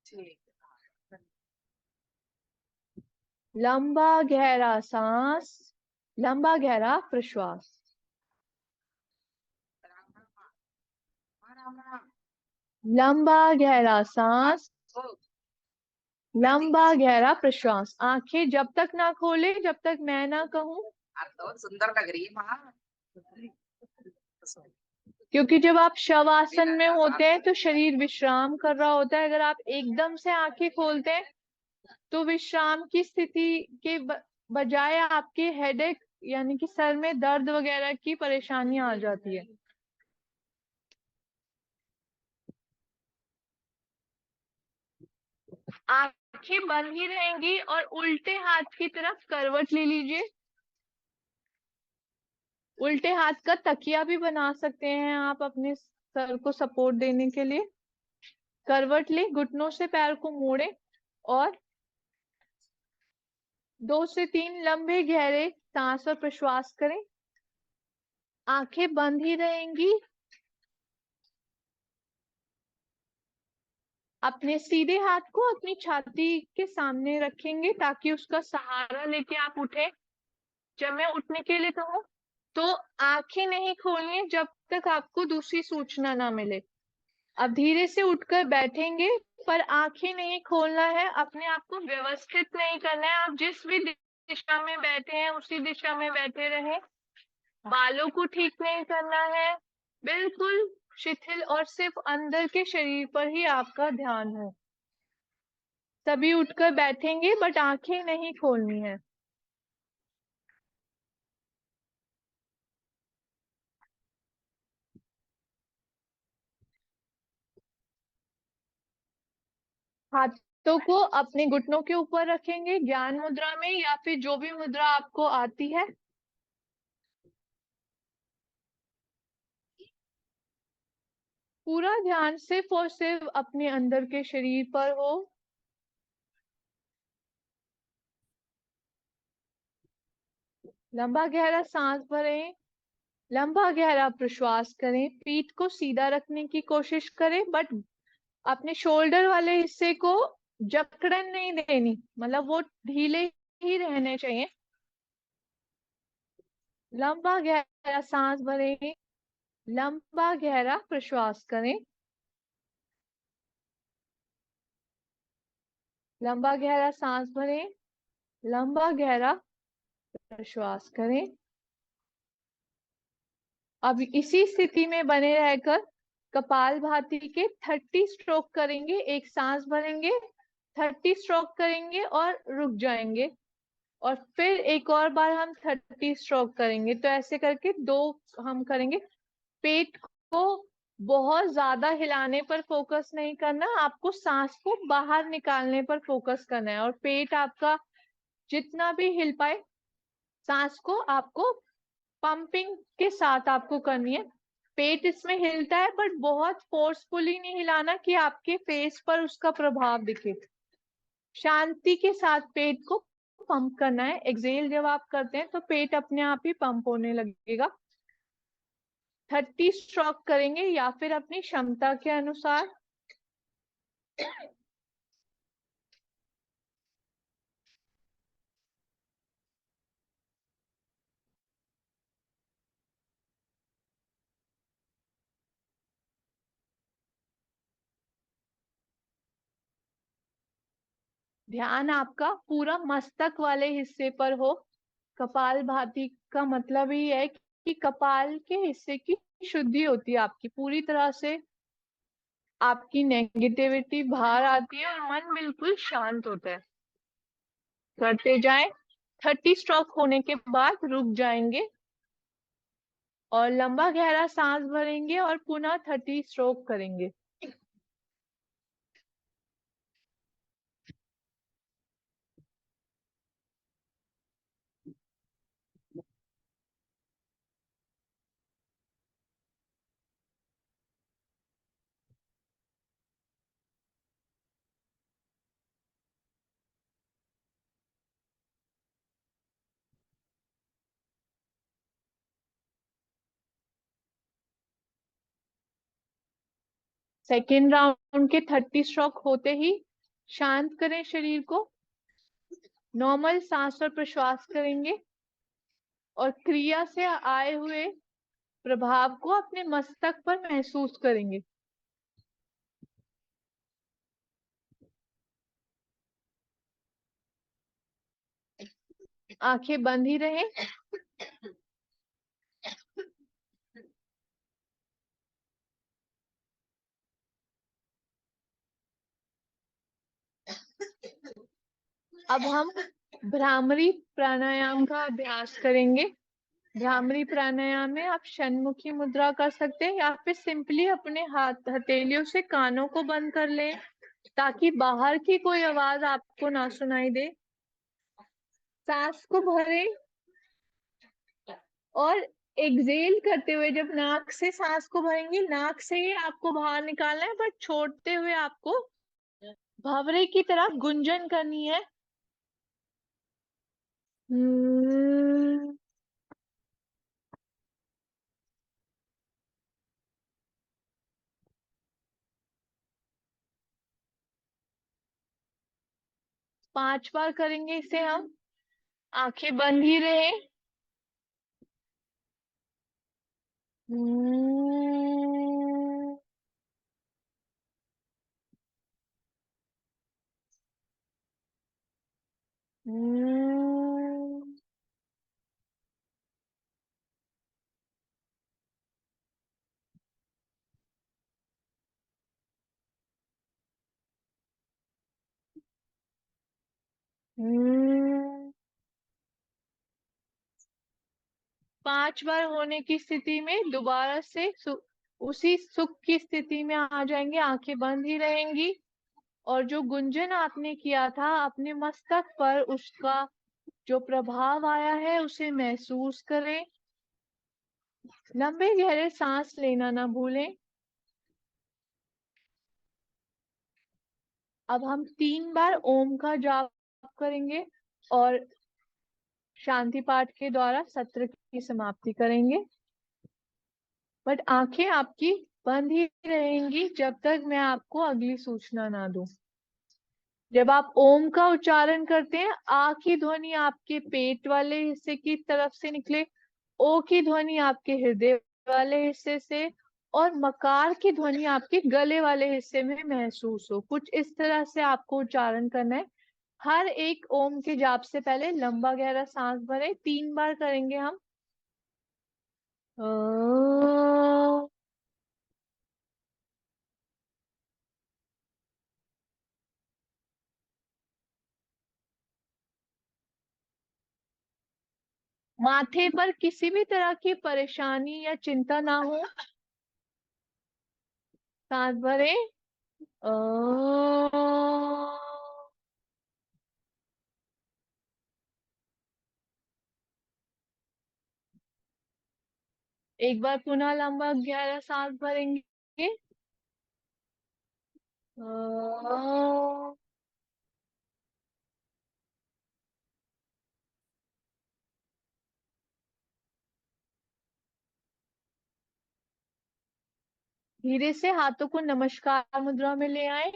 ठीक है। लंबा गहरा सांस, लंबा गहरा प्रश्वास। लंबा गहरा सांस, लंबा गहरा प्रश्वास। आंखें जब तक ना खोले जब तक मैं ना कहूं, तो सुंदर लग रही है माँ। क्योंकि जब आप शवासन में होते हैं तो शरीर विश्राम कर रहा होता है। अगर आप एकदम से आंखें खोलते हैं तो विश्राम की स्थिति के बजाय आपके हेडेक यानी कि सर में दर्द वगैरह की परेशानी आ जाती है। आंखें बंद ही रहेंगी और उल्टे हाथ की तरफ करवट ले लीजिए। उल्टे हाथ का तकिया भी बना सकते हैं आप अपने सर को सपोर्ट देने के लिए। करवट ले, घुटनों से पैर को मोड़े और 2 से 3 लंबे गहरे सांस और प्रश्वास करें। आंखें बंद ही रहेंगी। अपने सीधे हाथ को अपनी छाती के सामने रखेंगे ताकि उसका सहारा लेके आप उठे। जब मैं उठने के लिए कहूँ तो आंखें नहीं खोलनी जब तक आपको दूसरी सूचना ना मिले। अब धीरे से उठकर बैठेंगे पर आंखें नहीं खोलना है। अपने आप को व्यवस्थित नहीं करना है। आप जिस भी दिशा में बैठे हैं उसी दिशा में बैठे रहें। बालों को ठीक नहीं करना है, बिल्कुल शिथिल, और सिर्फ अंदर के शरीर पर ही आपका ध्यान है। तभी उठकर बैठेंगे बट आंखें नहीं खोलनी है। हाथों को अपने घुटनों के ऊपर रखेंगे ज्ञान मुद्रा में या फिर जो भी मुद्रा आपको आती है। पूरा ध्यान सिर्फ और सिर्फ अपने अंदर के शरीर पर हो। लंबा गहरा सांस भरें, लंबा गहरा प्रश्वास करें। पीठ को सीधा रखने की कोशिश करें बट अपने शोल्डर वाले हिस्से को जकड़न नहीं देनी, मतलब वो ढीले ही रहने चाहिए। लंबा गहरा सांस भरें, लंबा गहरा प्रश्वास करें। लंबा गहरा सांस भरें, लंबा गहरा प्रश्वास करें। अब इसी स्थिति में बने रहकर कपालभाति के 30 स्ट्रोक करेंगे। एक सांस भरेंगे, 30 स्ट्रोक करेंगे और रुक जाएंगे, और फिर एक और बार हम 30 स्ट्रोक करेंगे। तो ऐसे करके 2 हम करेंगे। पेट को बहुत ज्यादा हिलाने पर फोकस नहीं करना, आपको सांस को बाहर निकालने पर फोकस करना है। और पेट आपका जितना भी हिल पाए, सांस को आपको पंपिंग के साथ आपको करनी है। पेट इसमें हिलता है बट बहुत फोर्सफुली नहीं हिलाना कि आपके फेस पर उसका प्रभाव दिखे। शांति के साथ पेट को पंप करना है। एक्सेल जब आप करते हैं तो पेट अपने आप ही पंप होने लगेगा। 30 स्ट्रोक करेंगे या फिर अपनी क्षमता के अनुसार। ध्यान आपका पूरा मस्तक वाले हिस्से पर हो। कपालभाति का मतलब ही है कि कपाल के हिस्से की शुद्धि होती है आपकी पूरी तरह से। आपकी नेगेटिविटी बाहर आती है और मन बिल्कुल शांत होता है। करते जाएं। 30 स्ट्रोक होने के बाद रुक जाएंगे और लंबा गहरा सांस भरेंगे और पुनः 30 स्ट्रोक करेंगे। सेकेंड राउंड के 30 स्ट्रोक होते ही शांत करें शरीर को, नॉर्मल सांस और प्रश्वास करेंगे और क्रिया से आए हुए प्रभाव को अपने मस्तक पर महसूस करेंगे। आंखें बंद ही रहें। अब हम भ्रामरी प्राणायाम का अभ्यास करेंगे। भ्रामरी प्राणायाम में आप षण्मुखी मुद्रा कर सकते हैं या फिर सिंपली अपने हाथ हथेलियों से कानों को बंद कर लें ताकि बाहर की कोई आवाज आपको ना सुनाई दे। सांस को भरें और एक्सेल करते हुए, जब नाक से सांस को भरेंगे नाक से ही आपको बाहर निकालना है, बट छोड़ते हुए आपको भंवरे की तरह गुंजन करनी है। Hmm. 5 बार करेंगे इसे हम। आंखें बंद ही रहे। Hmm. Hmm. Hmm. 5 बार होने की स्थिति में दोबारा से उसी सुख की स्थिति में आ जाएंगे। आंखें बंद ही रहेंगी और जो गुंजन आपने किया था अपने मस्तक पर, उसका जो प्रभाव आया है उसे महसूस करें। लंबे गहरे सांस लेना ना भूलें। अब हम 3 बार ओम का जाप करेंगे और शांति पाठ के द्वारा सत्र की समाप्ति करेंगे। बट आंखें आपकी बंद ही रहेंगी जब तक मैं आपको अगली सूचना ना दूं। जब आप ओम का उच्चारण करते हैं, आ की ध्वनि आपके पेट वाले हिस्से की तरफ से निकले, ओ की ध्वनि आपके हृदय वाले हिस्से से और मकार की ध्वनि आपके गले वाले हिस्से में महसूस हो। कुछ इस तरह से आपको उच्चारण करना है। हर एक ओम के जाप से पहले लंबा गहरा सांस भरें। 3 बार करेंगे हम। अ, माथे पर किसी भी तरह की परेशानी या चिंता ना हो। सांस भरें। अ, एक बार पुनः लंबा गहरा सांस भरेंगे। अ, धीरे से हाथों को नमस्कार मुद्रा में ले आए।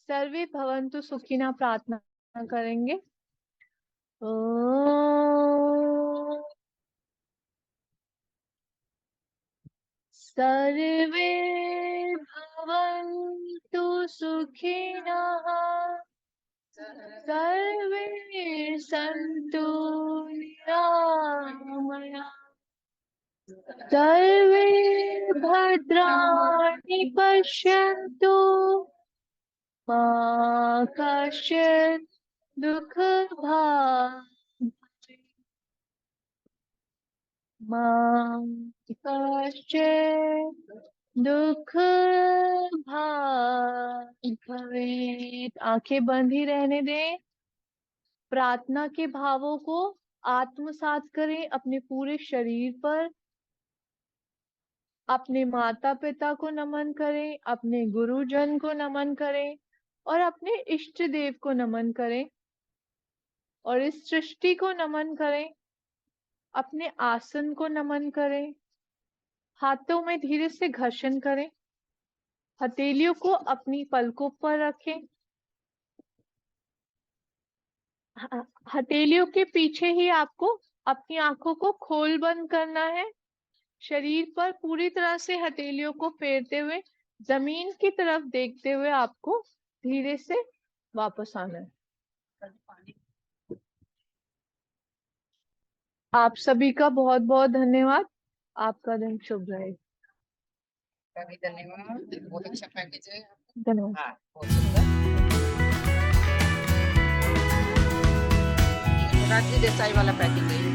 सर्वे भवन्तु सुखिना प्रार्थना करेंगे। सर्वे भवन्तु सुखिनः, सर्वे सन्तु निरामया, सर्वे भद्राणि पश्यन्तु, मा कश्चित् दुःखभाग् मा कश्चित् दुःख भाग भवेत्। आंखें बंद ही रहने दें। प्रार्थना के भावों को आत्मसात करें अपने पूरे शरीर पर। अपने माता पिता को नमन करें, अपने गुरुजन को नमन करें और अपने इष्ट देव को नमन करें और इस सृष्टि को नमन करें। अपने आसन को नमन करें। हाथों में धीरे से घर्षण करें। हथेलियों को अपनी पलकों पर रखें। हथेलियों के पीछे ही आपको अपनी आंखों को खोल बंद करना है। शरीर पर पूरी तरह से हथेलियों को फेरते हुए जमीन की तरफ देखते हुए आपको धीरे से वापस आना है। आप सभी का बहुत बहुत धन्यवाद। आपका दिन शुभ रहे। कभी धन्यवाद, बहुत अच्छा पैकेज है। धन्यवाद। हाँ, बहुत सुंदर। राजी देसाई वाला पैकेज है।